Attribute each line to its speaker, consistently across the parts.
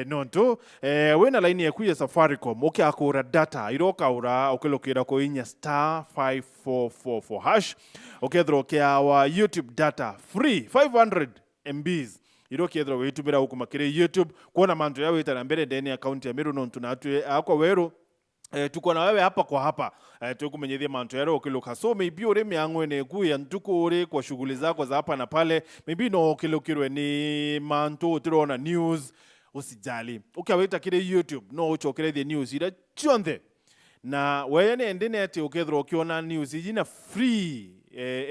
Speaker 1: nonto wena line yaku ya Safaricom akura data irokaura ukilokira ko inya *5444# ukethrokia wa YouTube data free 500 MBs irokethro witumira huku makire YouTube kuona manto yawe itana mbere ndeni account ya Meru nonto natwe akwa weru tuko na wewe hapa kwa hapa tukumenyethia manto yaro ukiluka so maybe uri miangwene kuya ntuko uri kwa shughuli zako za hapa na pale maybe no ukilukirwe ni manto utirona news usijali ukaweta kile YouTube no uchokere the news ira chonde na weyene endinete ukethro ukiona news ina free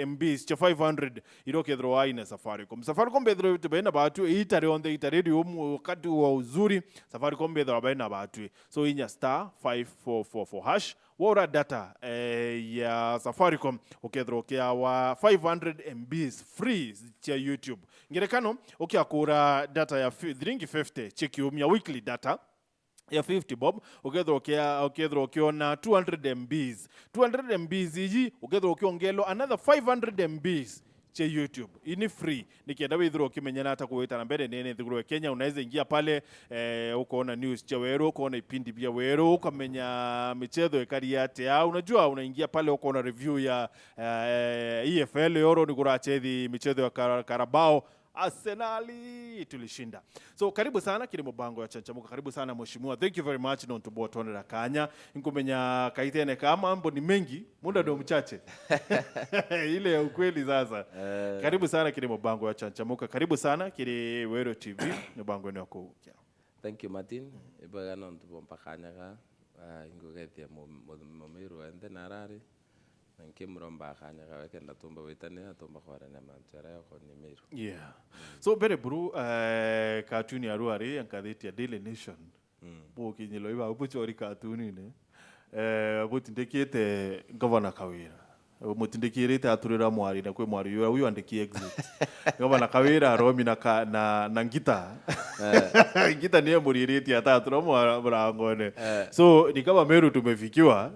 Speaker 1: MBs cha 500 irokethro aina Safaricom bedro tubena batu itare on the itare wakati wa uzuri Safaricom bedro baina batu so inya *5444# wora data ya Safaricom ukethro kia wa 500 MBs free cha YouTube ngerekano ukiakura data ya 350 cheki umya weekly data ya 50 bob ukethro kiona 200 MBs 200 MBs iji ukethro kiongelo another 500 MBs cha YouTube ini free nikienda withro kimenyana hata kuweta na mbele nene thuguru Kenya unaweza ingia pale ukoona news cha Weru ukoona ipindi pia Weru ukamenya michezo ekari ya Atea unajua unaingia pale ukoona review ya EFL yoro ni kurachethi michezo ya Karabao Arsenali tulishinda. So karibu sana kile mbango ya chanchamuka, karibu sana mheshimiwa. Thank you very much non to botone la kanya. Inkumenya kaitene kama mambo ni mengi, muda ndio mchache. Ile ya ukweli sasa. Karibu sana kile mbango ya chanchamuka. Karibu sana kile Weru TV mbango ni wako.
Speaker 2: Thank you Martin. Ibaga non to bompakanya ka ingogethia mo Meru ende narari. Nkimromba kanya ka wekenda tumba witane atumba kwa na mantera yako ni Meru.
Speaker 1: Yeah. So bere buru cartoon ya ruari yankatheti ya Daily Nation. Bo kinyilo iba ubuchori cartoon ne. Butindekete governor Kawira. Mutindekirete aturira mwari na kwe mwari uyu andiki exit. Governor Kawira romi na ngita. Ngita niye muririti ata aturamo brangone. So ni kama Meru tumefikiwa.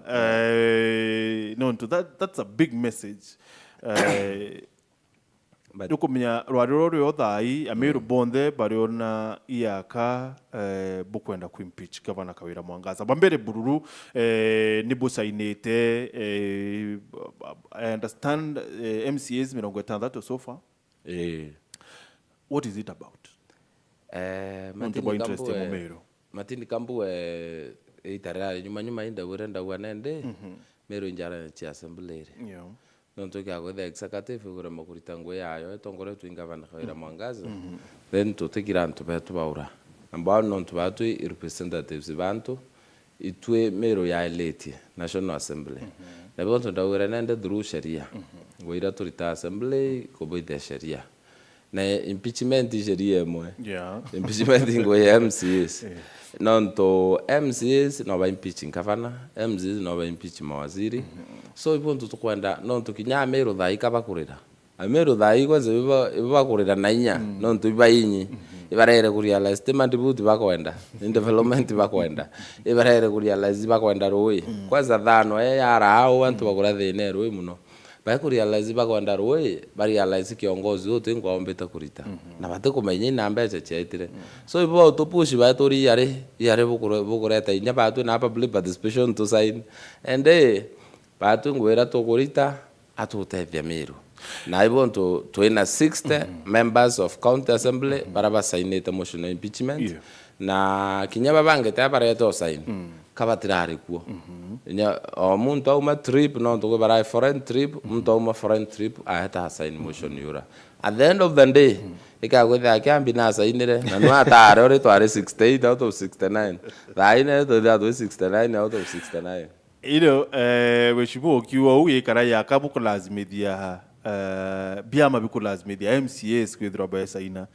Speaker 1: No, that's a big message. Dukumenya rwariro yothai Meru bonde bariona iaka bukwenda kuimpeach Governor Kawira Mwangaza bambere bururu nibusainete I understand MCAs 60 so far. What is it about?
Speaker 2: Matini kambu itarari nyuma inda urenda wanende Meru njara chi assembly.
Speaker 1: Yeah.
Speaker 2: Nonto kya go the executive ugura makurita ngwe yayo tongore tu Governor Kawira Mwangaza. Then to take it to betu baura. Ambao nonto batu representatives bantu itwe Meru ya eleti National Assembly. Na bonto ndawira nende through sheria. Ngoira turita assembly ko boide sheria. Na impeachment sheria mwe.
Speaker 1: Yeah.
Speaker 2: Impeachment ngwe MCAs. Nonto MCAs no ba impeaching governor, MCAs no ba impeach mawaziri. So ibonto tukwenda nonto kinya Meru thai kabakurira. Meru thai kwanza bibakurira na inya nonto ibayinyi. Ibarere kurealize demand buti bakwenda. In development bakwenda. Ibarere kurealize bakwenda roi. Kwanza thano yara hao wantu bakura thine roi muno. Bakurealize bakwenda roi, barealize kiongozi wote ngwaombeta kurita. Na bate kumenya namba cha itire. So ibo utopushi batori yare bukureta inya batu na public participation to sign. And batu ngwera to kurita atutethia Meru. Na ibo to 60 members of county assembly baraba signate motion of impeachment. Na kinyaba bange tabareto sign. Kabatirari kuo. Nya omuntu auma trip no to bara foreign trip, muntu auma foreign trip ahata sign motion yura. At the end of the day, ikagwetha kiambi na signire na no atare ore to are 68 out of 69. Thaine to that 69 out of 69.
Speaker 1: Weshibu kiwa uye karaya kabuko lazimithia biama biko lazimithia MCAs kwithira basaina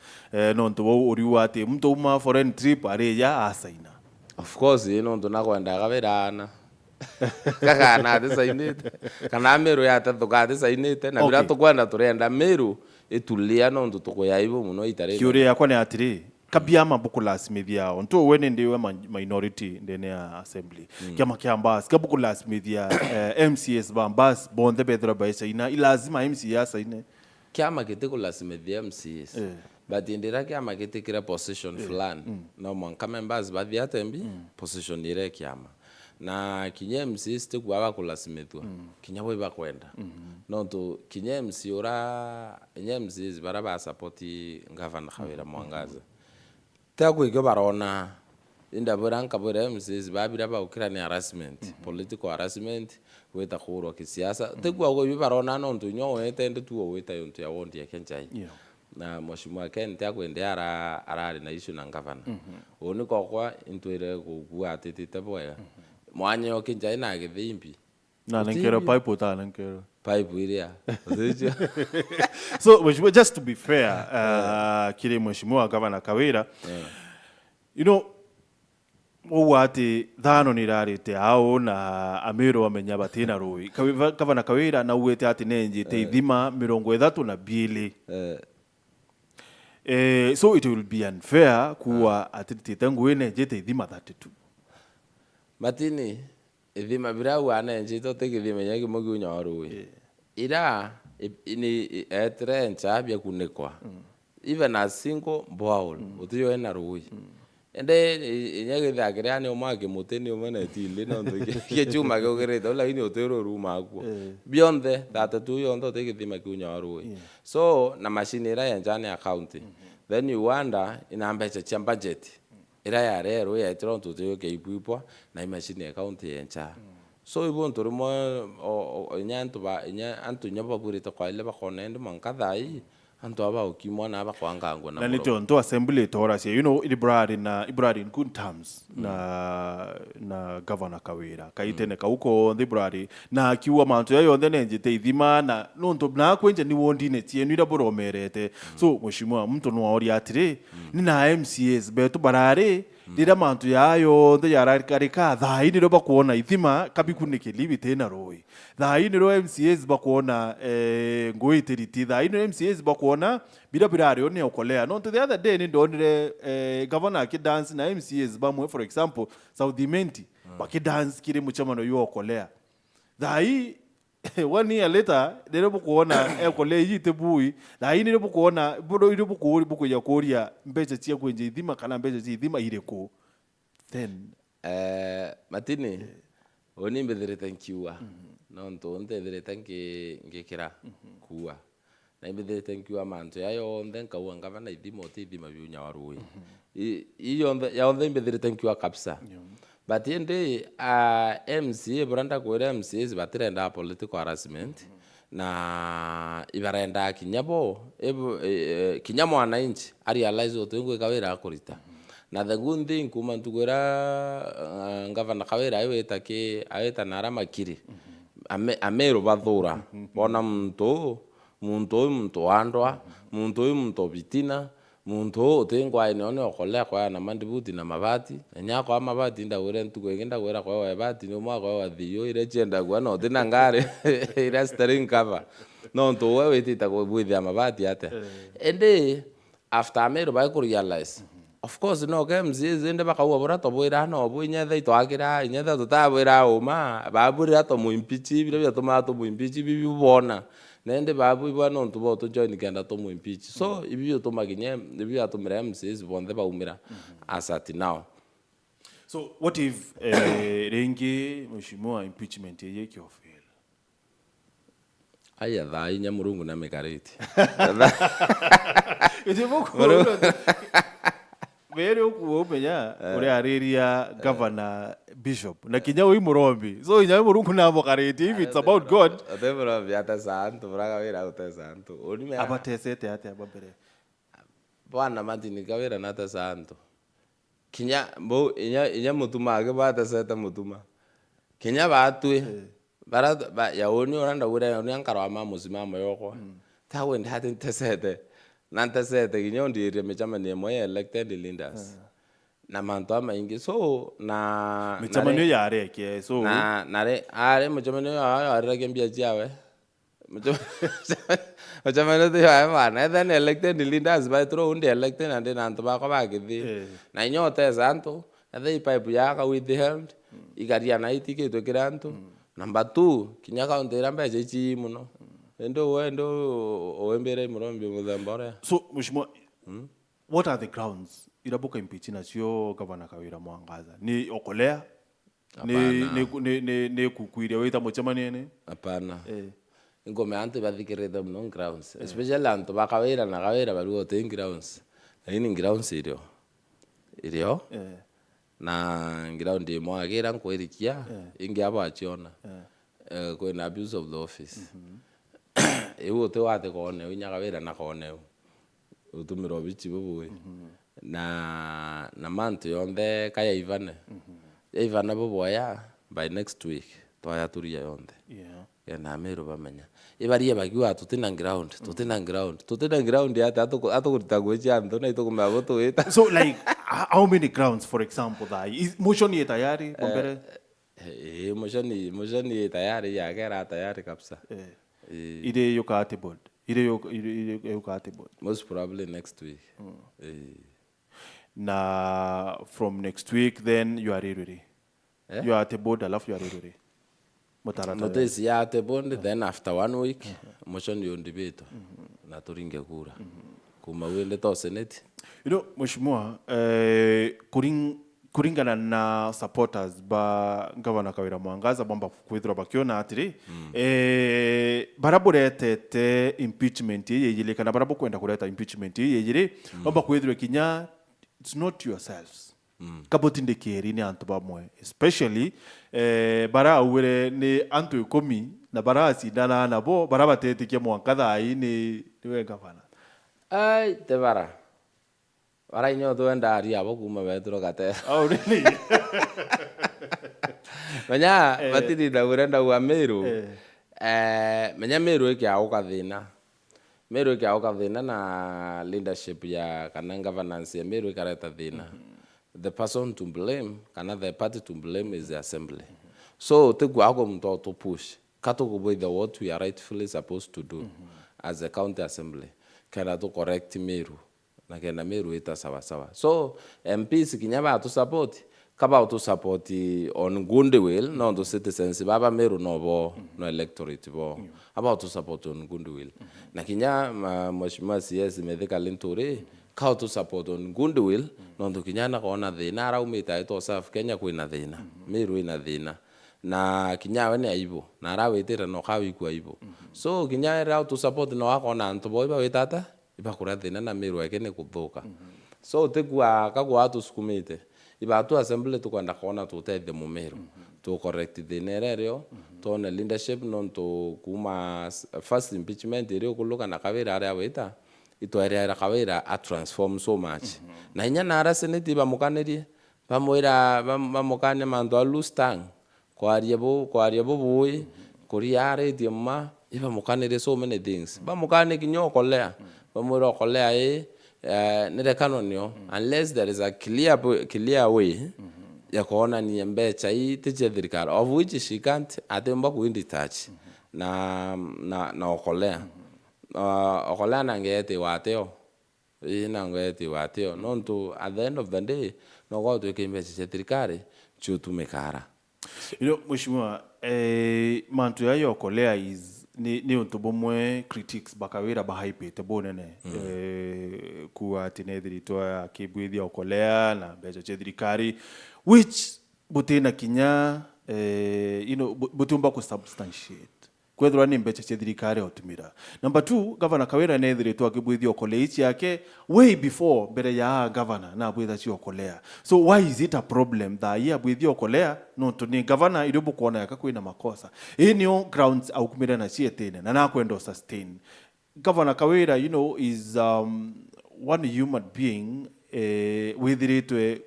Speaker 1: nonto wo uriwate muntu uma foreign trip are ya asaina.
Speaker 2: Of course, ndo nakwenda kaberana. Kakana desainete. Kana Meru ya tatuka desainete na bila tukwenda turenda Meru etulia ndo tukoya ibo muno itare.
Speaker 1: Kiure yakwa ne atiri. Kabiama buku lazimithia onto wene ndiwe minority ndene ya assembly. Kiama kiambas kabuku lazimithia MCAs bambas bonde bedra baisa ina ilazima MCAs ine.
Speaker 2: Kiama kiteko lazimithia MCAs. but indira kiama kitikira position fulani no mwanka members baadhi ya tembi position ile kiama na kinye MCs tikuwa bakulasimithwa kinya boy bakwenda no to kinye MC ora kinye MCs baraba support governor Kawira Mwangaza takwigo barona inda boranka bore MCs babira ba ni harassment political harassment weta khuro kisiasa tikuwa go barona no to nyo etende tuwo weta yonto ya wondi ya kenjai na mheshimiwa Ken takwende arari na issue na governor oni kokwa intwire kugua atitite boya mwanya okinja ina githimbi
Speaker 1: na nankero pipe ta nankero
Speaker 2: pipe iria
Speaker 1: so mheshimiwa, just to be fair kile mheshimiwa Governor Kawira you know ati thano ni rarite ao na Amero amenya batina rui Governor Kawira na uwete ati nenje te ithima 32 so it will be unfair kuwa ati tangu ene je te ithima 32
Speaker 2: matini ithima birau ane njito tegithima nyagi mugi unyorui ira ini etrencha bya kunekwa even a single bowl utiyo ena rui ende nyagi thakira ni omage muteni omene tili no ke chuma gogere dola ini otero ruma kwa beyond that tu yondo tegithima kunyorui so na machine ira yanjani account then you wonder inambecha cha budget ira ya rero ya Toronto to ke ipuipwa na machine account yencha so ibonto rimo nyanto ba antu nyoba burita kwa ile ba konende mankadai antu aba ukimwa na aba kwangango na
Speaker 1: ni tonto assembly torasi you know ibrari in good terms na Governor Kawira kaitene kauko ibrari na kiwa mantu yayo ndenje te ithima na nonto na kwenje ni wondine tie ni raboromerete so mheshimiwa mtu no ori atire ni na MCs betu barare dira mantu yayo the yararika thai ni roba kuona ithima kabikunike libi tena roi thai ni ro MCs bakuona ngoiteriti thai ni MCs bakuona birabirari oni okolea no to the other day ni ndonire governor ki dance na MCs bamwe for example South Menti baki dance kire muchamano yo okolea thai 1 year later nero bukuona ekole yite bui na ini nero bukuona bodo iro bukuri buku ya koria mbecha tia kwenje ithima kana mbecha tia ithima ireko then
Speaker 2: matini oni mbedere thank you no nto ndedere thank ngekira kuwa na mbedere thank you amanto yayo then kawa ngavana ithima oti ithima byunya warui iyo ya onde mbedere thank you kapsa but ende MC branda kwera MCs batirenda political harassment na ibarenda kinyabo kinyamo wananchi realize otengo Kawira akorita na the good thing kuma ntugera Governor Kawira ayeta nara makiri Amero bathura bona muntu andwa muntu bitina muntu otengo aine one okolea kwa na mandibuti na mabati nyako amabati nda wera ntugenda wera kwa mabati no mwa kwa thio ire chenda kwa no tena ngare ira steering cover no to wewe tita kwa buithi amabati ate ende after Amero ba ku realize of course no games ende baka ubora to boira no buinya thai to akira inyatha to ta boira uma ba buri to mu impeach bile to ma to mu impeach bibi bona nende babu bwana ntubo to join ganda to mu impeach so ibyo to maginye ibyo to mrem says bonde ba umira asati now
Speaker 1: so what if rengi mheshimiwa impeachment yake ofel
Speaker 2: aya dai nyamurungu na mekareti
Speaker 1: itibuko Meru kuomenya uri ariria governor bishop na kinya wi murombi so inya murungu na bokareti if it's about God
Speaker 2: adebro viata santo braga wira uta santo oni me
Speaker 1: abatesete ate ababere
Speaker 2: bwana matini Kawira nata santo kinya bo inya mutuma ke bata seta mutuma kinya batwe bara ya oni oranda ura oni ankara ama muzima yoko ta wende hatin tesete nanta sete kinya ndire mechamani moye elected leaders na manto ama ingi so na
Speaker 1: mechamani yare ke so
Speaker 2: na re are mechamani are kembia jawe mechamani de ya bana then elected leaders by throw unde elected and nanto ba ko ba githi na nyote santo they pipe yaka with the helmed igaria na itike to kiranto number 2 kinya kaunti rambe jechi muno endo oembere murombi mudhambore
Speaker 1: so mheshimiwa What are the grounds irabuka impeach nacio Governor Kawira Mwangaza? Ni okolea? Ni kukuiria wita mucemanieni?
Speaker 2: Hapana. Ngome antu bathikirite muno grounds. Especially antu bakawira na kawira bari wote grounds. Lakini grounds irio. Na ground imwe agira nkwirikia ingi abo achiona. Kwina abuse of the office. Ewo te wate kone unyakawira na kone. Utumiro bichi bubuwe. Na mantu yonde kaya ivane. Ivana boboya by next week toya turia yonde. Na Meru bamenya. Baria bagiwa tutina ground yata atukurita gwecha ndo na itukuma boto eta.
Speaker 1: So like how many grounds for example that is motion ye tayari bombere?
Speaker 2: Motion ye tayari ya kera tayari kabisa.
Speaker 1: Ide yokate board.
Speaker 2: Most probably next week.
Speaker 1: Na from next week then you are ready. You are at the board alafu you are ready.
Speaker 2: Notice ya at the board then after 1 week motion you debate na turinge kura. Kuma wele to senate.
Speaker 1: You know mheshimiwa kuringana na supporters ba Governor Kawira Mwangaza bamba kwithira bakiona atiri baraburetete impeachment yeyile kana barabu kwenda kureta impeachment yeyire bamba kwithira kinya it's not yourselves. Kabotinde keri ni antu bamwe especially bara awire ni antu 10 na bara asidana nabo bara batete Mwangaza ni we governor.
Speaker 2: Ai te bara inyo to enda ari abo kuma betro kate.
Speaker 1: Oh really?
Speaker 2: Menya batiri da urenda wa Meru. Menya Meru yake thina na leadership ya kana governance ya Meru ikareta thina. The person to blame kana the party to blame is the assembly. So tegwa ako mto to push kato go with what we are rightfully supposed to do as a county assembly kana to correct Meru na kena Meru ita sawa sawa. So MPs kinyaba to support kaba to support on goodwill no the citizens baba Meru no electorate bo about to support on goodwill na kinya mheshimiwa CS Methika Linturi how to support on goodwill no kinyana kona thina araumita ito serve Kenya kwina thina Meru ina thina na kinyawe ni aibo na arawetera no kawi kwa aibo so kinyawe how to support no akona antu boiba wetata iba kura thina na Meru yake ni kuthuka so tegwa kagwa atu sukumite iba tu assembly tukwenda kona tutethe mu Meru to correct thina rero to na leadership non to kuma first impeachment ire kuluka na Kawira ari aweta ito area Kawira a transform so much na inya na ara senate bamukanerie bamukane mandu a lustang kwarie bo boy kuriare dioma iba mukanerie so many things bamukane kinyo kolea bamuro kolea nire kanonyo unless there is a clear way ya kuona ni mbecha itiche thirikari of which she can't atemba kuinditouch na okolea okolea nangete wateo inangete wateo nonto at the end of the day no go to kimbecha thirikari chutumekara.
Speaker 1: You know mheshimiwa mantu ya okolea is ni untubomwe critics bakawira bahaipete bonene kuwa tinethiritoa kibwithia okolea na becha thirikari which butina kinya butumba ku substantiate kwethwa ni mbecha thirikari otumira. Number 2 Governor Kawira nethiritoa kibwithia okolea ichi yake way before bere ya governor na bwitha chi okolea. So why is it a problem that ya bwithia okolea no to ni governor iribu kuona yakakwina makosa inyo grounds au kumira na chietene na nakwenda sustain. Governor Kawira is one human being withiritwe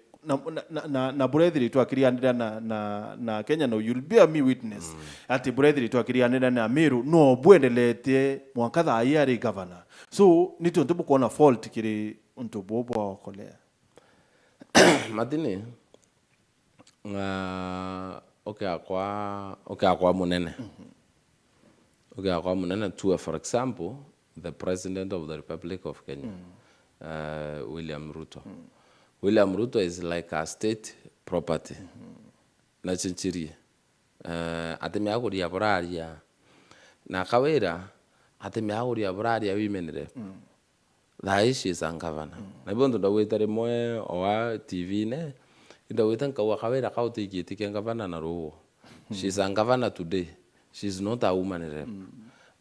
Speaker 1: na burethiritu akirianira na Kenya no you'll bear me witness ati burethiritu akirianira na Meru no bwendelete mwaka tha yari governor so nito ntubu kuona fault kiri ntubu bo kolea
Speaker 2: matini akwa munene akwa munene to for example the president of the Republic of Kenya William Ruto. William Ruto is like a state property. Na chinchiri. Atemiaguria boraria. Na Kawira atemiaguria boraria women rep. thai she's a governor na bondo da weta rimwe owa TV ne ida weta nkawa kawera kautikiti kia governor na roho. She's a governor today. She's not a woman rep.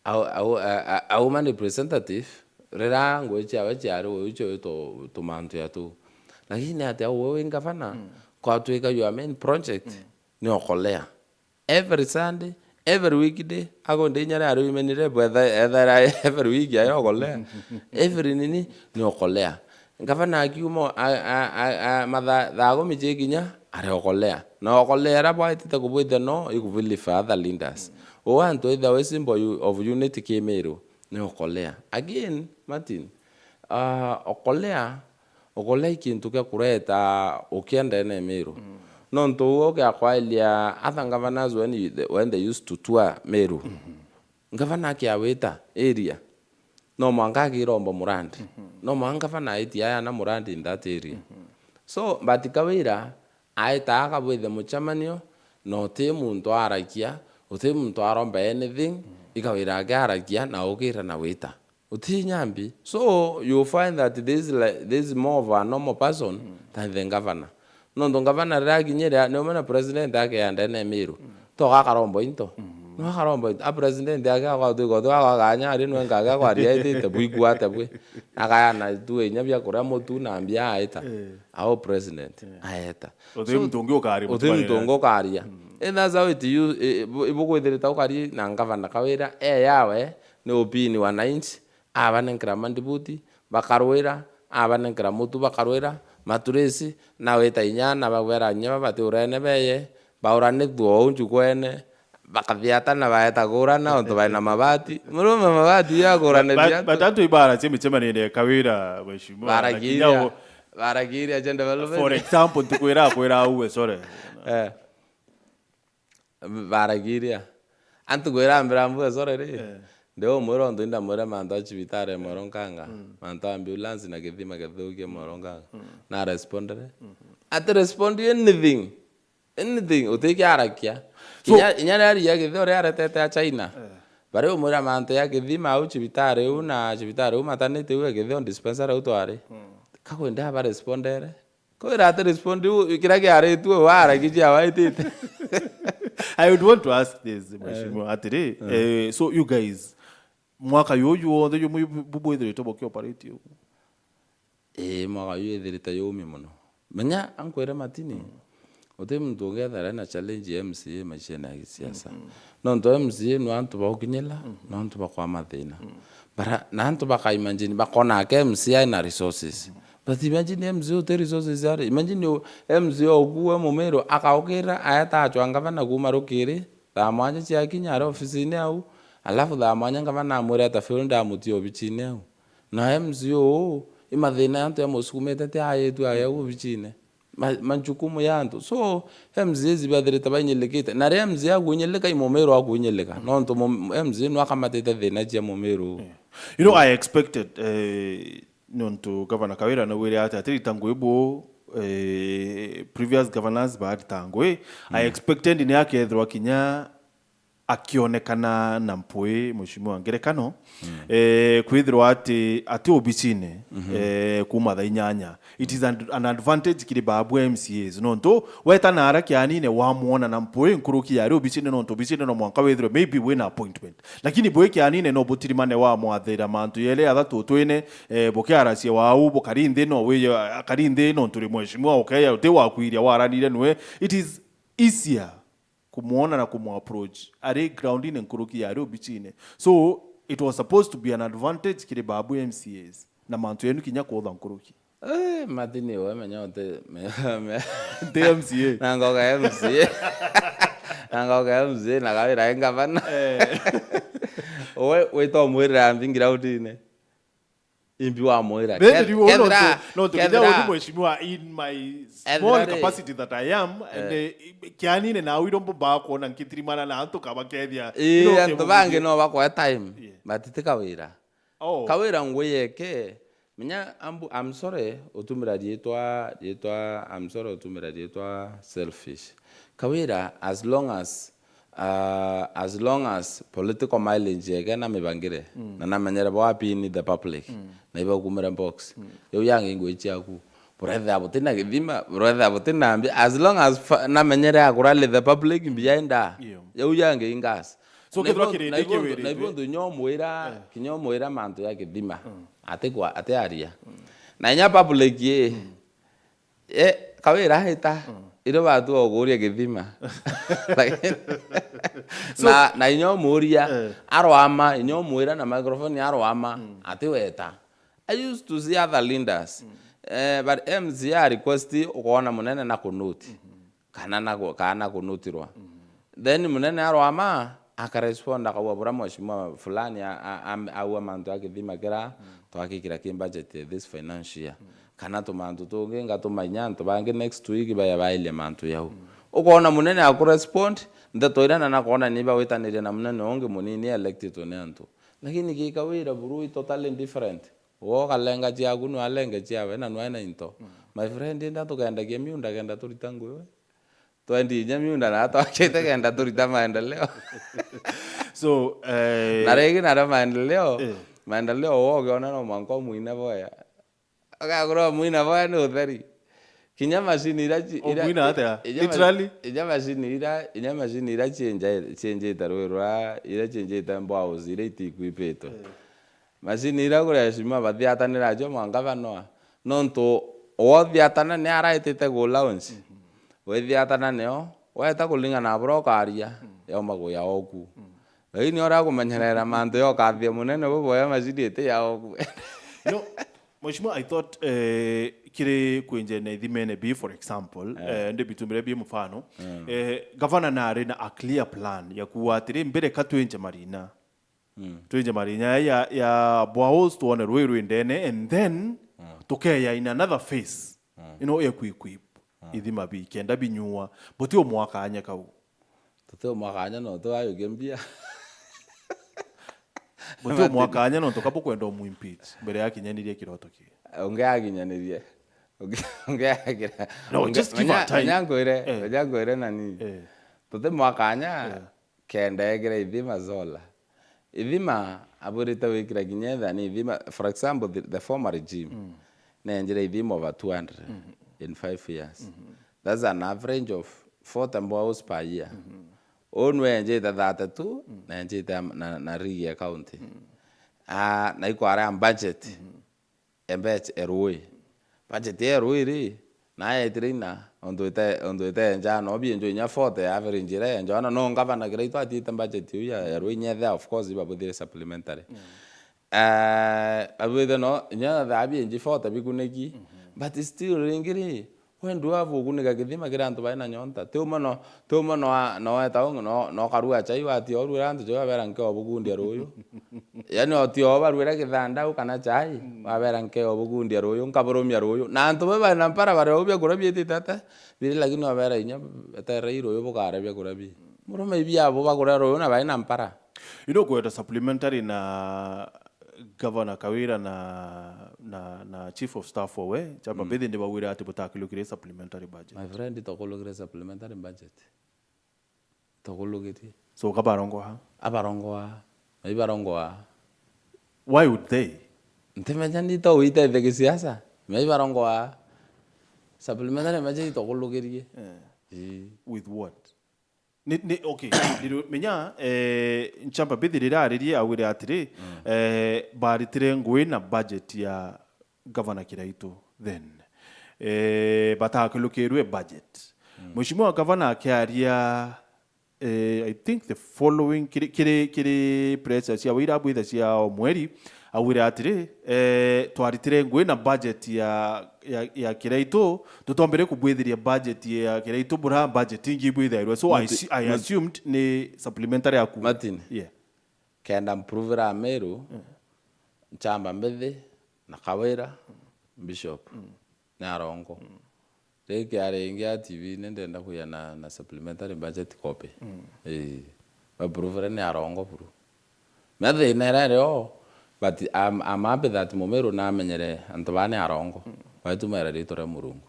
Speaker 2: A woman representative rera ngoichi awachi aro ucho to mantu ya tu. Lakini ate wewe governor kwa tuika your main project ni okolea. Every Sunday, every weekday, ako ndinyara aro women rep whether every week ya okolea. Every nini ni okolea. Governor akiumo madha dago mijeginya are okolea. Na okolea rabo itita kubwitha no ikuvili for other leaders. O want to the symbol of unity ke Meru ni okolea. Again, Martin, okolea kintu kia kureta ukienda ne Meru. Nonto oke akwailia other governors when they used to tour Meru. Governor kia weta area. No mwanga kirombo Murandi. No mwanga fana Atea na Murandi in that area. So batikawira aita akabwithe muchamanio no te muntu arakia uti muntu aromba anything ikawira agarakia na ukira na wita uti nyambi. So you find that this is more of a normal person than the governor. No the governor raginyera no mana president ake yanda na Meru to akarombo into no akarombo a president ake akadugo akaganya ari no ngaga kwa riete buigwa tabwe akaya na tuwe nyabya kora motu na ambia aita our president aita
Speaker 1: uti mtongo karia
Speaker 2: and that's how it you ibugo idirita ukari na governor kawira yawe ne opini wananchi abane nkramandibuti bakarwira abane nkramutu bakarwira maturesi na weta inyana bagwera nyaba baturene beye baurane duo unjukwene bakathiata na baeta gurana onto baina mabati murume mabati ya gurane bia
Speaker 1: batatu ibara chemichema ne kawira mheshimiwa
Speaker 2: baragiria agenda development
Speaker 1: for example tukwira uwe sore
Speaker 2: baragiria antu gwera mbrambu sore ri ndeo mwero ndo inda mwere manda chibitare moronkanga manda ambulance na githima gathuke moronkanga na respondere at respond anything utiki arakia inyana ari ya githore aretete a China bare mwere manda ya githima au chibitare una chibitare umatanete we githio dispensary utware kakwenda ba respondere ko irate respond kirage aretu wara kijia waitite.
Speaker 1: I would want to ask this mheshimiwa atire so you guys mwaka yoyo ndio mububu ithire toboke operate yo
Speaker 2: mwaka yoyo ithire tayomi muno menya ankwera matini ote mtu ongethara na challenge MCA machena ya siasa no ndo MCA no antu bakinyela no antu bakwa mathina bara na antu bakaimagine bakona ke MCA na resources. But imagine MZO the resources are. Imagine you MZO guwa Meru akaokera ayata achwanga na gumarukiri da mwanya chia kinyara ofisini au alafu da mwanya ngavana amure atafunda mutio bichine au na MZO imathina yantu ya musukumete te ayetu ayagu bichine manjukumu yantu so MZO zibadrita banyelekita na MZO agunyeleka imomeru agunyeleka no nto MZO no akamatete thina chia Meru.
Speaker 1: You know, I expected to Governor Kawira no wele ati atiri tangwebo previous governors baadhi tangwe I expected ni yake ethwa kinya akionekana na mpwe mheshimiwa ngerekano kwithirwa ati obichine kuma tha inyanya it is an advantage kiri babu MCAs no nto weta na ara kianine wamuona na mpwe nkuruki yari obichine no nto obichine no mwanka withirwa maybe win appointment lakini bwe kianine no butirimane wa mwathira mantu yele athatu twene bokiaracie wau bokarinde no we akarinde no turi mheshimiwa ukaya ute wakwiria waranire nwe it is easier kumuona na kumu-approach are ground in nkuruki yari obichine so it was supposed to be an advantage kiri babu MCAs na mantu yenu kinya kuotha nkuruki
Speaker 2: matini we menya te
Speaker 1: MCA
Speaker 2: nangoga MCA na kawira engavana we to mwira mbingira utine imbi wa mwira
Speaker 1: no to mheshimiwa in my small capacity that I am and kianine na wirombo ba kuona nkitirimana na antu kabakethia
Speaker 2: antu bange no bakwa time batite kawira kawira ngweyeke menya I'm sorry utumira dietwa I'm sorry utumira dietwa selfish kawira as long as as long as political mileage yekena mibangire na namenyere bwapini the public na iba kumera box yo yange ngwechi yaku brother abotina githima brother abotina ambi as long as namenyere akurale the public mbienda yo yange ingas
Speaker 1: so kethwa kirinde kiwiri
Speaker 2: na ibondo kinyomwira mantu ya githima atekwa atearia na nya public ye kawira hita iro batu oguria githima na inyomuria arwama inyomwira na microphone arwama atiweta. I used to see other leaders but MCA request ukona munene na kunuti kana kunutirwa then munene arwama akarespond akawabura mheshimiwa fulani au mantu yake githima kira twakikira ki budget this financial year kana tumantu tungi ngatumanya bange next week baya baile mantu yao ukona munene akurespond ndatoirana na kona niba witanire na munene onge munini elected onento lakini kikawira buru totally different wo kalenga chia kunu alenga chia we na nwana into my friend nda tukaenda kemiunda kenda tulitangu we 20 nyamiunda na hata akete kenda tulita maendeleo
Speaker 1: so
Speaker 2: naregi na maendeleo wo gona no manko muina boya akagro muina boya no theri kinyama sinira
Speaker 1: muina hata literally
Speaker 2: inyama sinira change tarwerwa ira change tambo house ira itikuipeto masinira kure shima bathiatanira jo mangava no nonto othiatana ni araitete go allowance wethiatana neo weta kulingana brokaria ya mago ya oku lakini ora kumenyerera mantu yo kathia munene boya masidite ya oku
Speaker 1: no mheshimiwa I thought kire kwenjene thimene b for example ndi bitumire bi mfano governor na arena a clear plan ya kuwatire mbere katwenje marina twenje marina ya boaos tuone rweru ndene and then tukeya in another phase equip ithima bi kenda binyua boti o mwaka anya kau
Speaker 2: tuteo mwaka anya no to ayo gembia
Speaker 1: boti o mwaka anya no to kapo kwenda mu impeach mbere yake nyanirie kiroto ki
Speaker 2: ongeaginyanirie ongeagira
Speaker 1: no just give a time
Speaker 2: nyangoire nani tute mwaka anya kenda egera ithima zola ithima aburita wikira ginyetha ni ithima for example the former regime na enjira ithima over 200 in 5 years that's an average of 4 mboaus per year onwe enjita 32 na enjita na Rigia county na ikwara budget embet eroi budget eroi ri na etrina ondoite njano bi enjo nya 40 average njira njana no ngava na great atita budget ya eroi nya of course iba bude supplementary abude no nya da bi enji 40 bikuneki but still ringiri when do have kunika githima kirantu baina nyonta tumo no etaung no karua chai wati oru rantu jo abera nke obugundi aroyo yani oti obarwera kithanda ukana chai abera nke obugundi aroyo nkaboromia aroyo na antu baba na para bare obya kurabia tata biri lakini abera inya etereiro yo bukare bya kurabia murome bya abo bakura aroyo na baina mpara
Speaker 1: kweta supplementary na Governor Kawira na Chief of Staff we chapa bedi ndi bawira ati butakilukire supplementary budget.
Speaker 2: My friend tokologire supplementary budget. Tokologiti.
Speaker 1: So kabarongoa.
Speaker 2: Ibarongoa.
Speaker 1: Why would they?
Speaker 2: Ntemenya ndi to uite the siasa. Ibarongoa. Supplementary budget tokologire.
Speaker 1: With what? Okay, menya nchamba bidhirira aririe awire atire baritire ngwe na budget ya governor Kiraitu then batakilukerwe budget mheshimiwa governor akiaria I think the following kire press ya wira bwitha cia mweri awire atire twaritire ngwe na budget ya Kiraitu tutombere kubwithiria budget ya Kiraitu bura budget ingi bwithairwe so I assumed ni supplementary aku
Speaker 2: Martin kenda improvera Meru chamba mbethi na Kawira bishop na Rongo teke arengia TV nendenda kuya na supplementary budget copy improvera ni Rongo buru methe nerero but I'm happy that Meru na menyere antobane Arongo waitu mera ritore murungu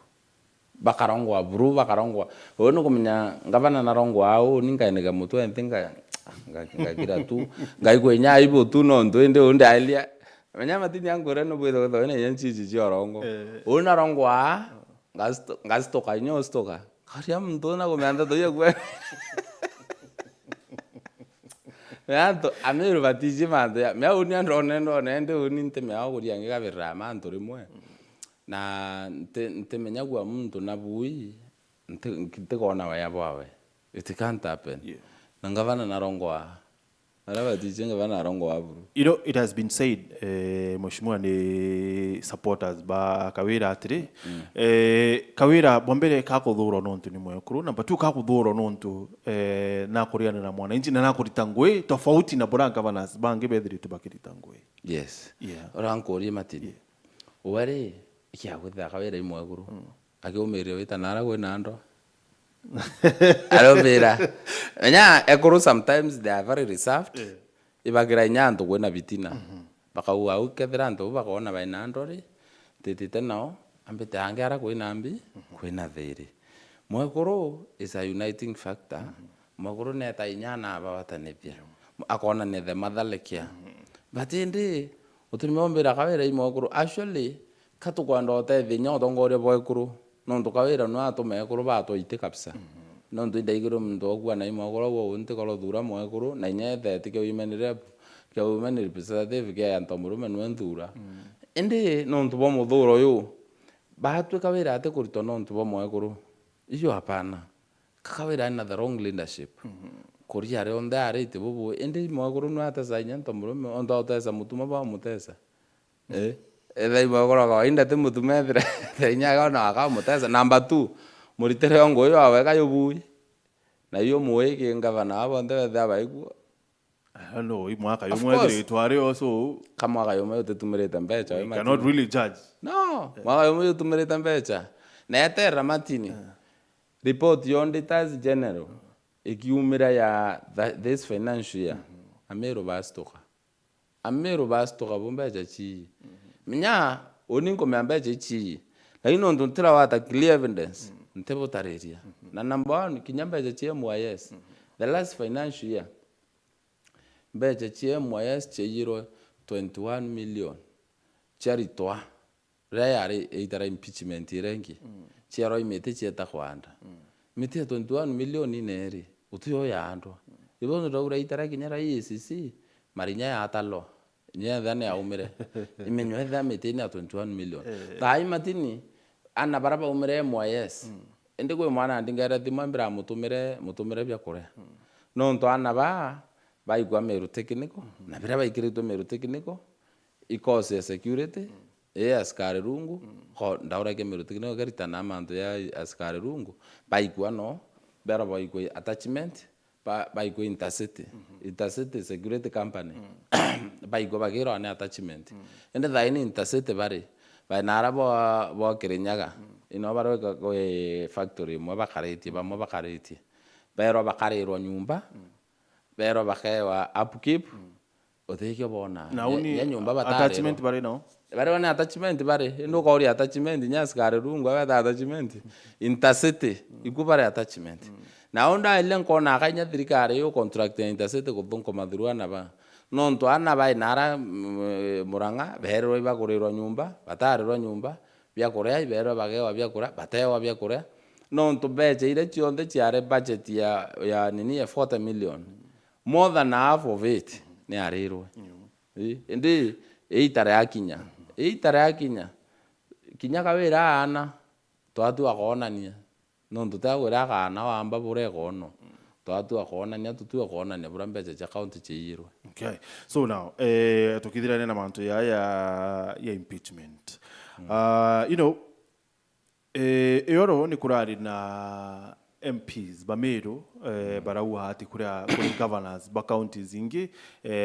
Speaker 2: bakarongwa buru bakarongwa ono kumenya ngavana narongwa au ningaenega mutu entinga ngakira tu ngaigwenya ibo tu no ndende onde alia menya matini yangu reno bwedo do ene yanchi orongo ona rongwa ngastoka nyo stoka karia mtu na kumenda to yegwe Meanto amiru batiji mando ya me uni andro nende uni nte me ago ria ngiga berama ntore mwe na nte menya gwa muntu na bui nte kona wa yabawe it can't happen na ngavana na rongwa araba batiji ngavana na rongwa buru.
Speaker 1: You know, it has been said Mheshimiwa ni supporters ba Kawira atiri Kawira bombere kakuthuro nontu ni mwekuru number 2 kakuthuro nontu na kuriana na mwana inji na kuritangwe tofauti na bora governors bangi bethiri tubakiritangwe.
Speaker 2: Yes, orankori matiri wari ya gutha Kawira imwekuru akiumirio wita nara gwe nando alobera nya ekuru sometimes they are very reserved ibagira nyanto gwena bitina bakaua ukethera nto bakona bainandori titite nao ambite angara kwina ambi kwina thiri mwekuru is a uniting factor mwekuru neta inyana abawatanithia akona ne the motherlekia but indi utumeombera Kawira imwekuru actually katukwanda otethi nyoto ngore bwekuru no Kawira no atumekuru bato ite kabisa no ndaigiro ndo ogwa na imwekuru wo nte kolo thura mwekuru na inyethe tike women representative ke antomurume no nthura indi no ntubo muthuro yu batwe Kawira ate kurito no ntubo mwekuru iyo hapana Kawira na the wrong leadership kuria re onda are ite bubu indi mwekuru no atasa nyantomurume onda otesa mutuma ba mutesa Ethai mwekuru kwa inda te mutumethira nyaga na aka mutesa number 2 muritere ongo yo aweka yobui na iyo muweke ngavana abo ndethe abaigua
Speaker 1: no imwaka yomwethire tware also
Speaker 2: kama mwaka yomwe utetumirite mbecha
Speaker 1: we cannot really judge
Speaker 2: no mwaka yomwe utetumirite mbecha na etera matini report yo auditors general ikiumira ya this financial year Meru bastoka bombecha chi minya oningo membecha chi lakini ndo ntira wata clear evidence ntebo tareria na number 1 kinyambecha chi MYS the last financial year mbecha chi MYS cheyiro 21 million charitwa rayari itara impeachment irengi chiaro imete chieta kwanda mite 21 million ineri utuyo yandwa ibono rawura itara kinyara ECC marinya ya atalo nya dhane ya umire imenyo edha mete ni 21 million tai matini ana baraba umire MYS ende kwe mwana ndingara thimambira mutumire bya kure no nto ana ba igwa Meru technical na bira baikirito Meru technical ikose security askari rungu ho ndaura ke Meru technical garita na manto ya askari rungu baigwa no bera baigwa attachment baigwa intercity security company baigwa bagiro ane attachment ende dhaini intercity bari bainara bo kirinyaga ino barweka ko factory mo bakareti bero bakarirwa nyumba bero bakewa upkeep otheke bona
Speaker 1: ya
Speaker 2: nyumba batare
Speaker 1: attachment bari no
Speaker 2: bari wana attachment bari ndo ko ori attachment nyaskare rungu ba attachment intercity ikubare attachment na onda ile nkona akanya thirikari yo contract intercity kuthonko mathurwana ba nonto ana ba inara muranga bero iba kurirwa nyumba batarirwa nyumba bya korea bero bagewa bya kura batewa bya korea nonto beje ile chionde chiare budget ya nini ya 40 million more than half of it ni arirwe ndi eitare akinya kinya Kawira ana twatu akonania nonto tagwira kana wamba bure kono twatu akonania tutu akonania bura mbeje cha account chiyirwe.
Speaker 1: Okay, so now tukithira na manto ya impeachment you know eyoro ni kurari na MPs ba Meru barau hati kuri governors ba counties ingi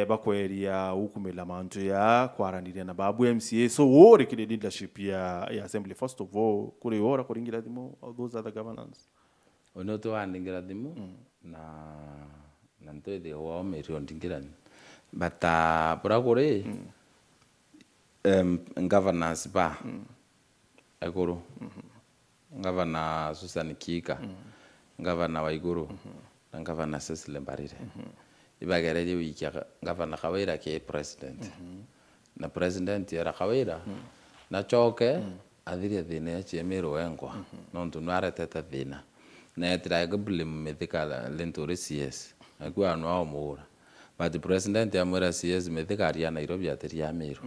Speaker 1: bakweria ukumela manto ya kwarandiria na babu MCA so wore kile leadership ya assembly first of all kuri ora kuringira dimo all those other governors
Speaker 2: onoto andingira dimo na ntoide wa Meru ondingira but burakore governors ba agoro Governor Susan Kika, Governor Waiguru, na Governor Cecily Mbarire. Ibagereje wiki ya Governor Kawira ke president. Na president ya Kawira na choke adhiria thina ya Meru wengwa. Nontu nware teta thina. Na etira gabule methika lentore CS. Akwa no amura. But the president ya mwera CS methika ria Nairobi atiria Meru.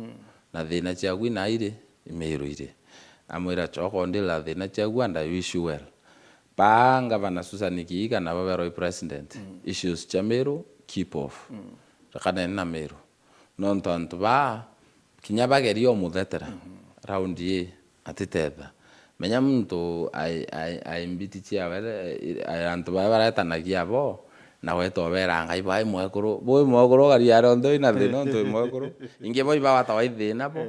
Speaker 2: Na thina cia gwina ire Meru ire. Amwira choko ndila thina cia gwanda wish you well. Pa Governor Susan Kika na babero president. Issues cia Meru keep off. Rakana na Meru. Non tanto ba kinyabagerio muthetera. Round ye atitetha. Menya muntu ai mbitichia wele antu barata na giabo na weto bera ngai bai mwekuru gari arondo ina thina ntu mwekuru inge boy ba wata waithina bo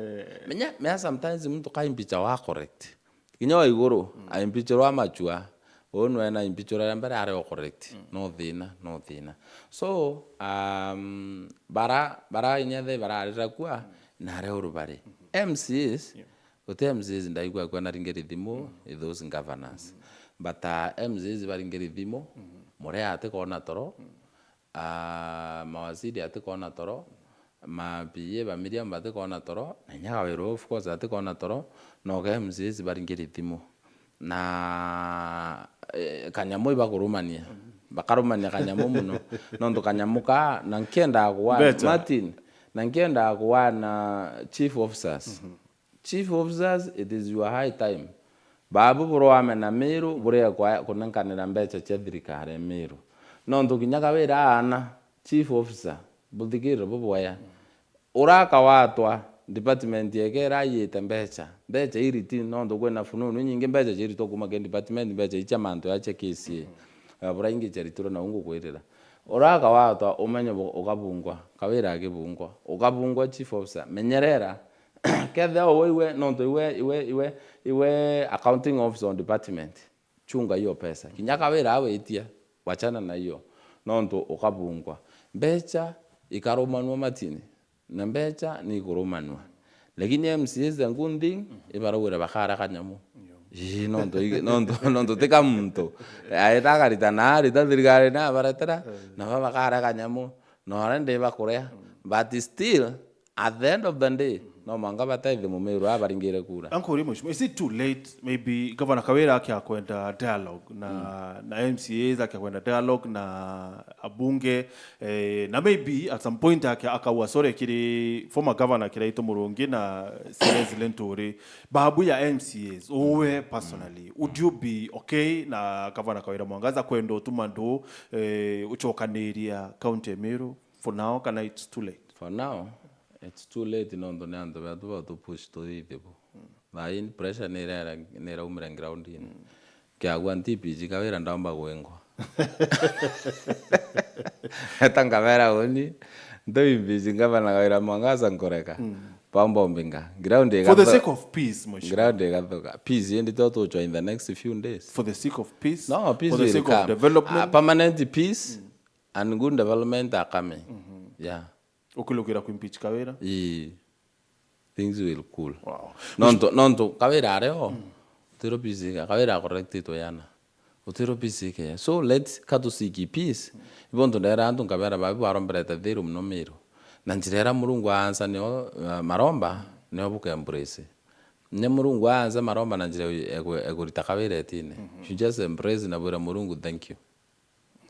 Speaker 2: menya sometimes muntu kai mpicha wa correct kinyo iguru ai mpicha wa machua onu ena mpicha ra mbere are correct no thina so bara inyathe bara arakua na are urubari MCs MCs ndaigwa kwa naringeri thimo those governors but MCs baringeri thimo more ate kona toro mawaziri ate kona toro mabiye bamiria mbate kona toro nyaga wero of course ate kona toro no MCs baringeri thimo na kanyamu bakurumania bakarumania kanyamu muno nondo kanyamuka na nkenda kwa Martin na nkenda kwa na chief officers Chief officers, it is your high time. Babu buroame na Meru, burea kwa kunankanira mbecha cia thirikari Meru. No ntukinyaga wira ana chief officer, buthikira bubwaya. Uraka watwa department yekera yite mbecha. Mbecha iriti no ntukwena fununu nyingi mbecha cirito kuma ke department mbecha icha manto ya KCA. Bura ingi cirituro na ungu kwirira. Uraka watwa umenye ukabungwa, kawira akibungwa. Ukabungwa chief officer, menyerera Kedha wewe nondo iwe accounting officer on department chunga hiyo pesa kinyaka wera awe itia wachana na hiyo nondo ukabungwa mbecha ikaromanwa matini na mbecha ni kuromanwa lakini MCs ngundi ibarawira bakara kanyamu nondo teka muntu aitaka ritana ritadirigare na baratara na bakara kanyamu no rende bakorea but still at the end of the day no manga bataive Meru abaringire kura.
Speaker 1: Uncle Rimush, is it too late maybe Governor Kawira akiakwenda dialogue na MCAs akiakwenda dialogue na abunge na maybe at some point akawasore kiri former governor kiraito Murungi na CS Lentori babu ya MCAs owe personally would you be okay na Governor Kawira Mwangaza kwendo tumando uchokaneria county Meru for now kana it's too late?
Speaker 2: For now it's too late nondo nando batu to push to the in pressure nera umra ground in kya gwanti piji Kawira ndamba gwengwa tanga vera oni ndo ibiji Governor Kawira Mwangaza nkoreka pambo mbinga ground
Speaker 1: for the sake of peace
Speaker 2: ground gathoka peace and to in the next few days
Speaker 1: for the sake of peace
Speaker 2: no peace
Speaker 1: for the sake of development
Speaker 2: permanent peace and good development are coming yeah
Speaker 1: ukilukira kuimpeach Kawira
Speaker 2: things will cool
Speaker 1: wow
Speaker 2: nonto Kawira areo tiro busy Kawira correct to yana utiro busy ke so let's cut to seek peace ibonto ndera antu Kawira babu arombreta thiru mno Meru na njirera Murungu ansa nio maromba nio buka embrace ne Murungu ansa maromba na njira egurita Kawira etine you just embrace na bura Murungu thank you.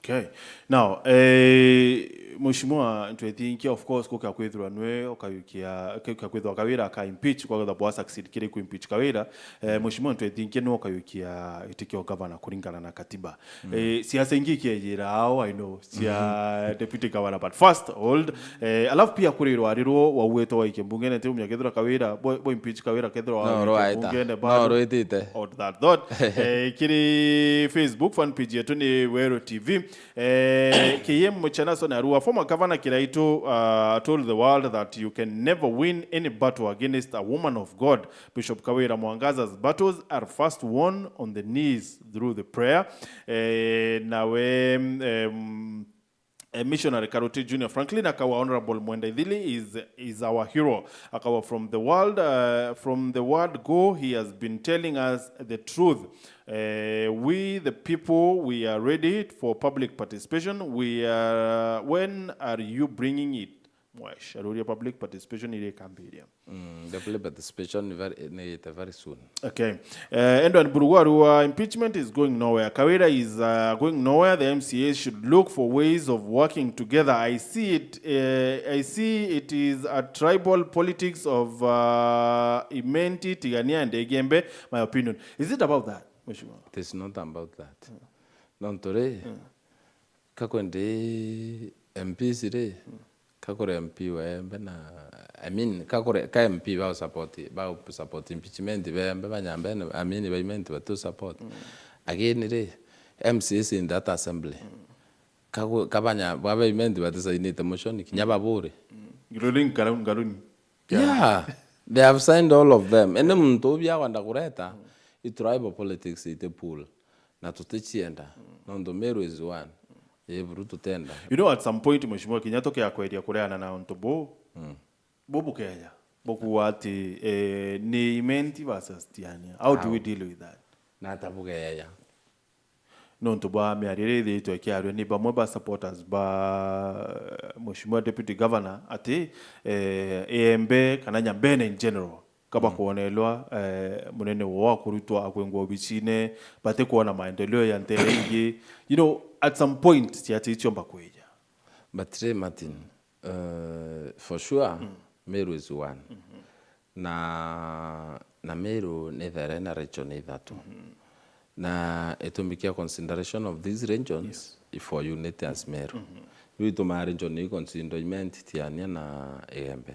Speaker 1: Okay. Now, Mheshimiwa ntwethinkia of course kuka kwithwa nwe okayukia kwithwa Kawira ka impeach kwa gatha bwa succeed kire ku impeach Kawira Mheshimiwa ntwethinkia no okayukia itikio governor kuringana na katiba siasa ingi kiejira ao I know sia deputy governor but first hold alafu pia kurirwa arirwo waueto wa ikembungene te umya kethira Kawira bo impeach Kawira kethira wa ikembungene ba
Speaker 2: no roitite
Speaker 1: out that thought kiri Facebook fan page yetu ni Wero TV KM Mchana Sonarua former governor Kiraito told the world that you can never win any battle against a woman of God. Bishop Kawira Mwangaza's battles are first won on the knees through the prayer. Nawe Missionary Karoti Junior Franklin akawa Honorable MWENDA ITHILI is our hero. Akawa from the word go, he has been telling us the truth. We the people, we are ready for public participation. When are you bringing it? Sharuria public participation in Cambodia.
Speaker 2: The public participation very soon.
Speaker 1: Okay. And when Buruwaru impeachment is going nowhere. Kawira is going nowhere. The MCAs should look for ways of working together. I see it is a tribal politics of Imenti, Tigania, and Egembe. My opinion. Is it about that?
Speaker 2: It is not about that. Nontore. Kakwende MP sire. Kakore MP wembe na I mean kakore ka MP ba support impeachment wembe banyambe I mean ba imenti ba to support again re MCs in that assembly kabanya ba imenti ba to sign the motion kinyaba bore
Speaker 1: garuni
Speaker 2: yeah they have signed all of them and muntu bya kwanda kureta I tribal politics ite pool na tutichienda nondo Meru is one.
Speaker 1: You know, at some point, Mheshimiwa Kenyatta ke akwedia kureana na ontobo. Bobu Kenya. Boku wati ni imenti versus tiania. How do we deal with that?
Speaker 2: Na tabu Kenya.
Speaker 1: No ontobo amearire de to kiaro ni ba moba supporters ba Mheshimiwa Deputy Governor ati EMB kananya bene in general. Kaba kuonelwa munene wa kurutwa akwengo bichine bate kuona maendeleo ya nterenge. You know, at some point tiati chomba kweja.
Speaker 2: But Martin, for sure Meru is one. Na Meru neither na region neither two. Na etumikia consideration of these regions for unity as Meru. We to my region ni considerment tiania na EMB.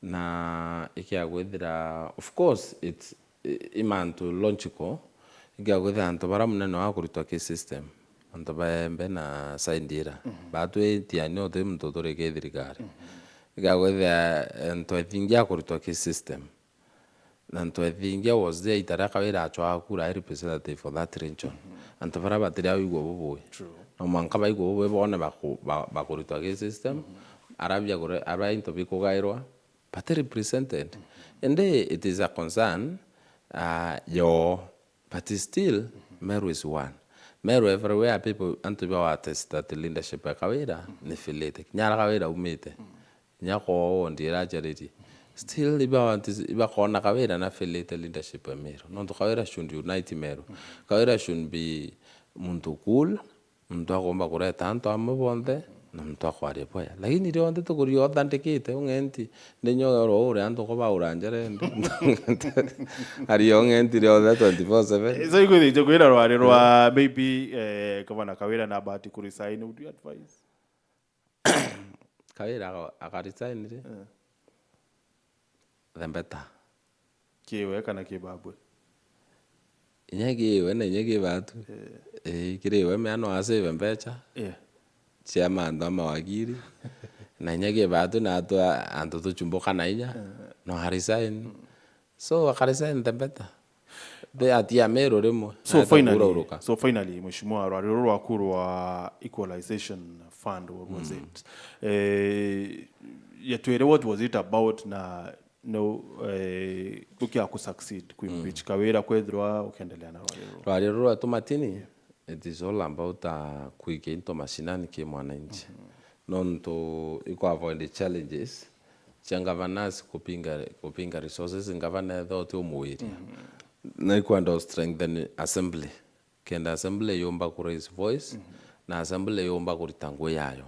Speaker 2: Na ikia gwethira of course it's imantu logical ikia gwethira anto bara muneno akurutwa ke system anto baembe na saindira batu etiani ote mtotore ke thirikari ikia gwethira anto ethingia akurutwa ke system na anto ethingia was there itaraka wira achwa akura representative for that region anto bara batira igwo boboi no manka ba igwo boboi bona bakurutwa ke system arabia gore aba into bikogairwa but represented. And it is a concern, but still, Meru is one. Meru everywhere, people want to be artists that the leadership of Kawira, Nefilete, Nyara Kawira umete, Nyako on the Rajarity. Still, Ibakona Kawira and affiliate leadership of Meru. Non to Kawira should unite Meru. Kawira should be Muntu cool, Muntuakomba Kureta, Anto Amabonde. No mtwakwari poya lakini ndio ndo tukuri authenticate ungenti ndenyo ro anto ko baurangere ari ungenti ndio 24/7
Speaker 1: so iko ije kwira rwari rwa maybe kavana Kawira na bahati ku resign, would you advise
Speaker 2: Kawira akaresign re then better
Speaker 1: kiwe kana kibabwe
Speaker 2: inyege wena inyege batu kirewe me ano asave mbecha chairman ndo mawagiri na nyege batu na atu anto to chumboka na inya no resign so akaresign the better they Atea Meru remo
Speaker 1: so finally Mheshimiwa rwariro rwakuru wa Equalization fund, what was it yatwere what was it about na no kukia ku succeed ku impeach Kawira kwethwa ukendelea na
Speaker 2: rwariro tumatini. It is all about kuige into mashinani ke mwananchi. Non to iko avoid the challenges. Changavanas kupinga resources ngavana thote umuiri. Na iko ando strengthen assembly. Kenda assembly yomba ku raise voice na assembly yomba ku ritango yayo.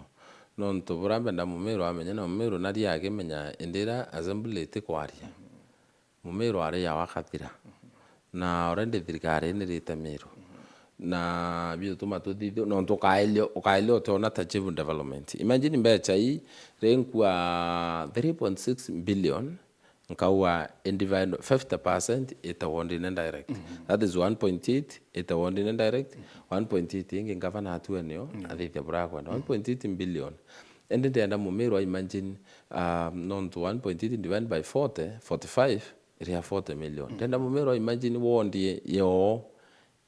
Speaker 2: Non to burambe nda Mumeru amenya na Mumeru nari yake menya endera assembly tekwaria. Mumeru ari ya wakatira. Na orende thirikari ni rita Meru. Na bio tomato dido no to kailio to na achieve development. Imagine mbecha hii renkwa 3.6 billion nkawa individual 50% itawondi indirect. That is 1.8 itawondi indirect, 1.8 inge ngavana hatu eneo adithia brakwa 1.8 billion. And then Mumeru imagine non to 1.8 divided by 45 area 40 million. Then Mumeru imagine wondi yo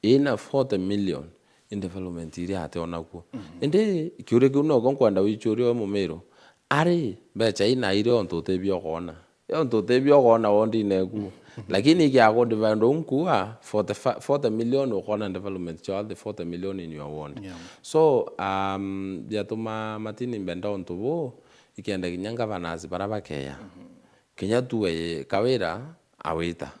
Speaker 2: in a 40 million in development iria ate onakuo ende kiure kuno konkwanda wichuri o Meru ari becha ina ire onto tebio kona onto tebio kona wondi neku lakini kia go divando nkua 40 million okona development child the 40 million in your ward so ya tuma matini mbenda onto bo ikienda kinyanga banazi baraba keya kenya tuwe kawera awita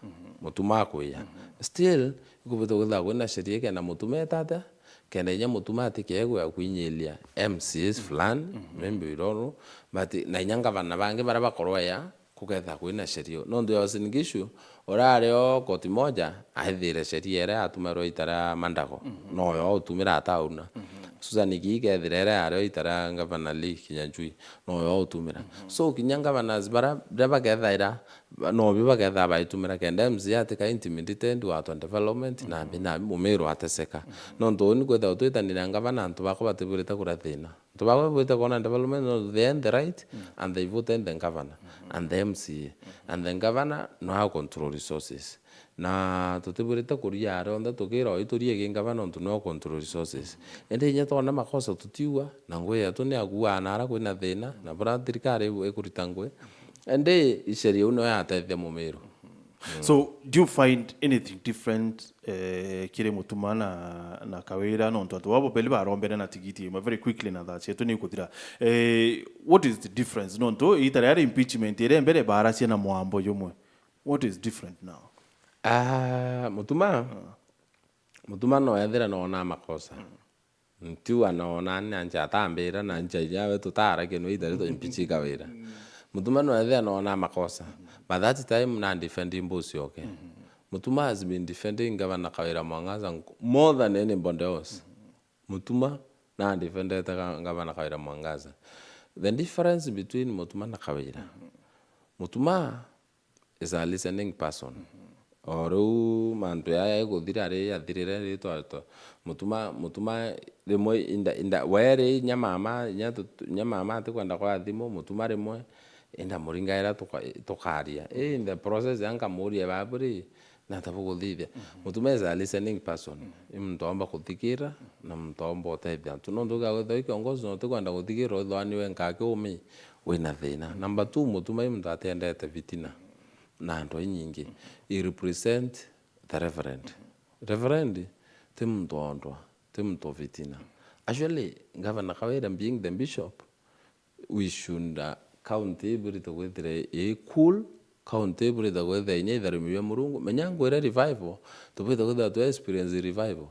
Speaker 2: mutuma kuya still ikubuto gutha kwena sheria kana mutume tata kenda nya mutuma atikego ya kwinyelia MCs flan membe iroro but na nyanga bana bange baraba koroya kugetha kwena sheria no ndo yosinikishu orareo koti moja aithire sheria era atumero itara mandago no yo utumira tauna Susan Gigethire areo itara ngavana li kinyanjui no yo utumira so kinyanga bana zibara daba gethaira no biba getha ba itumira kenda MC atika intimidated wa development na bina Meru ateseka no ndo ni kwetha utwitanira ngavana antu bako batibirite kurathina to bako bwite kona development no they end the right and they voted the governor and the MC and the governor no how control resources na tutibirite kuria aronda tukira iturie gingavana onto no control resources ende nya tona makosa tutiwa na ngwe atone agua anara kwina thina na bra thirikari ekuritangwe ende isheria uno ya atethia Meru.
Speaker 1: So do you find anything different kire mutuma na kawira no nto wabo beli barombere na tigiti very quickly na that yetu ni kudira what is the difference no nto itara impeachment ere mbere barasi na mwambo yomwe what is different now
Speaker 2: mutuma no yathira no na makosa ntu anaona nanja atambira na nja yawe tutara keno itara to impeach kawira mutuma no yathira no na makosa by that time na defending boss okay mutuma has been defending Governor Kawira Mwangaza more than anybody else mutuma na defended Governor Kawira Mwangaza the difference between mutuma na Kawira mutuma is a listening person oru mantu ya guthira ri yathirire ri to mutuma rimwe inda were nyamama atikwenda kwa thimo mutuma rimwe enda muringaira tukaria in the process yanka muri baburi na tabuguthithia mutuma is a listening person imtomba kuthikira na mtomba utethia tunonduga gwetha kiongozi no tukwenda guthikira uthwani wenkake umi wina thina number 2 mutuma imndu atendete vitina na ndo nyingi I represent the reverend timto vitina actually Governor Kawira being the bishop we should county burito gwethire cool county burito gwetha inya itharimiwe murungu menyango ira revival tubito gwetha to experience revival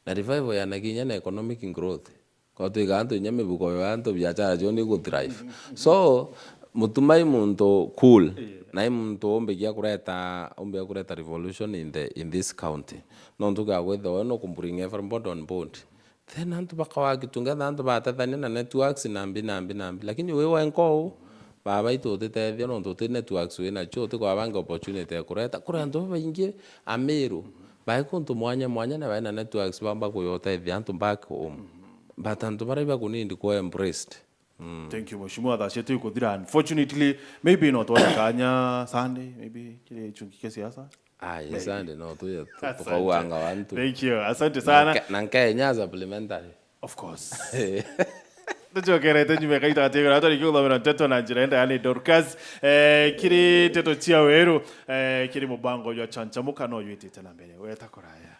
Speaker 2: na revival ya naginya na economic growth ko to iganto inya mebuko yanto biachara joni go thrive so mutumai muntu cool na muntu ombegia kureta revolution in this county no ntuga gwetha no kumbring everybody on board then antu bakawa kitunga antu batathania na networks nambi lakini wewe enko baba itotethia no ntote networks we na chote kwa banga opportunity ya kureta ndo baingie Meru bai kuntu mwanya na bana networks bamba kuyotethia antu back home but antu baraiba kunindi ko embraced.
Speaker 1: Thank you mheshimiwa thashetu ikuthira unfortunately maybe not all kanya Sunday maybe kile chungike siasa
Speaker 2: yes Sunday no tu tukauanga wantu.
Speaker 1: Thank you asante sana
Speaker 2: na Kenya supplementary
Speaker 1: of course Tujokere tenyu kaita tegera atori kyo na teto na jirenda yani Dorcas kiri teto chia weru kiri mubango yo chanchamuka no yitite na mbere weta koraya